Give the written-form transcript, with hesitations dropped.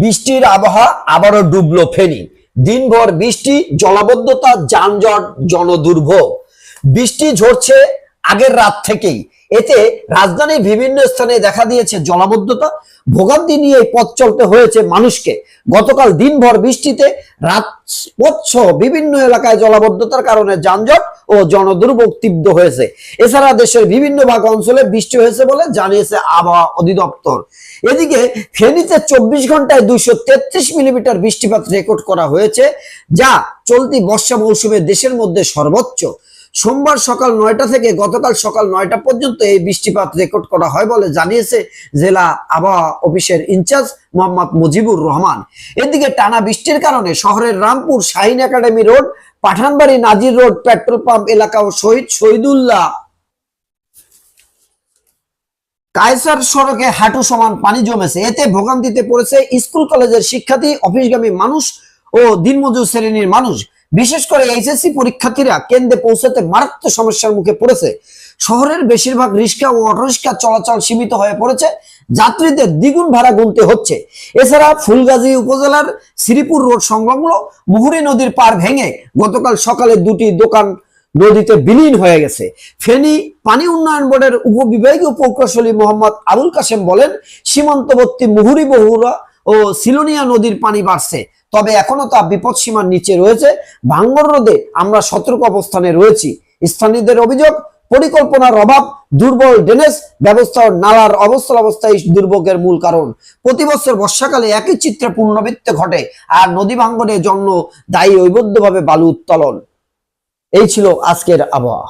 বৃষ্টির আবহাওয়া আবারও ডুবলো ফেনী। দিনভর বৃষ্টি, জলাবদ্ধতা, যানজট, জনদুর্ভোগ। বৃষ্টি ঝরছে আগের রাত থেকেই। এতে রাজধানীর বিভিন্ন স্থানে দেখা দিয়েছে জলাবদ্ধতা। ভোগান্তি নিয়ে পথ চলতে হয়েছে মানুষকে। গতকাল দিনভর বৃষ্টিতে রাজপথসহ বিভিন্ন এলাকায় জলাবদ্ধতার কারণে যানজট ও জনদুর্ভোগ তীব্র হয়েছে। এছাড়া দেশের বিভিন্ন ভাগ অঞ্চলে বৃষ্টি হয়েছে বলে জানিয়েছে আবহাওয়া অধিদপ্তর। এদিকে ফেনীতে 24 ঘন্টায় 233 মিলিমিটার বৃষ্টিপাত রেকর্ড করা হয়েছে, যা চলতি বর্ষা মৌসুমে দেশের মধ্যে সর্বোচ্চ। সোমবার সকাল 9টা থেকে গতকাল সকাল 9টা পর্যন্ত এই বৃষ্টিপাত রেকর্ড করা হয় বলে জানিয়েছে জেলা আবহাওয়া অফিসের ইনচার্জ মোহাম্মদ মুজিবুর রহমান। এদিকে টানা বৃষ্টির কারণে শহরের রামপুর, শাহিন একাডেমি রোড, পাঠানবাড়ি, নাজির রোড, পেট্রোল পাম্প এলাকা ও শহীদুল্লাহ কায়সার সড়কে হাঁটু সমান পানি জমেছে। এতে ভোগান্তিতে পড়েছে স্কুল কলেজের শিক্ষার্থী, অফিসগামী মানুষ ও দিনমজুর শ্রেণীর মানুষ। বিশেষ করে এইচএসসি পরীক্ষার্থীরা কেন্দ্রে পৌঁছাতে মারাত্মক সমস্যার মুখে পড়েছে। শহরের বেশিরভাগ রিক্সা ও অটোরিক্সা চলাচল সীমিত হয়ে পড়েছে, যাত্রীদের দ্বিগুণ ভাড়া গুনতে হচ্ছে। এছাড়া ফুলগাজী উপজেলার শ্রীপুর রোড সংলগ্ন মুহুরী নদীর পাড় ভেঙে গতকাল সকালে দুটি দোকান নদীতে বিলীন হয়ে গেছে। ফেনী পানি উন্নয়ন বোর্ডের উপবিভাগীয় প্রকৌশলী মোহাম্মদ আবুল কাশেম বলেন, সীমান্তবর্তী মুহুরী, বহুরা ও সিলোনিয়া নদীর পানি বাড়ছে, তবে এখনো তা বিপদ সীমার নিচে রয়েছে। ভাঙ্গর রোধে আমরা সতর্ক অবস্থানে রয়েছি। স্থানীয়দের অভিযোগ, পরিকল্পনার অভাব, দুর্বল ড্রেনেজ ব্যবস্থা ও নালার অবস্থায় দুর্ভোগের মূল কারণ। প্রতি বছর বর্ষাকালে একই চিত্রে পুনরাবৃত্তি ঘটে, আর নদী ভাঙ্গনের জন্য দায়ী ঐবদ্ধভাবে বালু উত্তোলন। এই ছিল আজকের আবহাওয়া।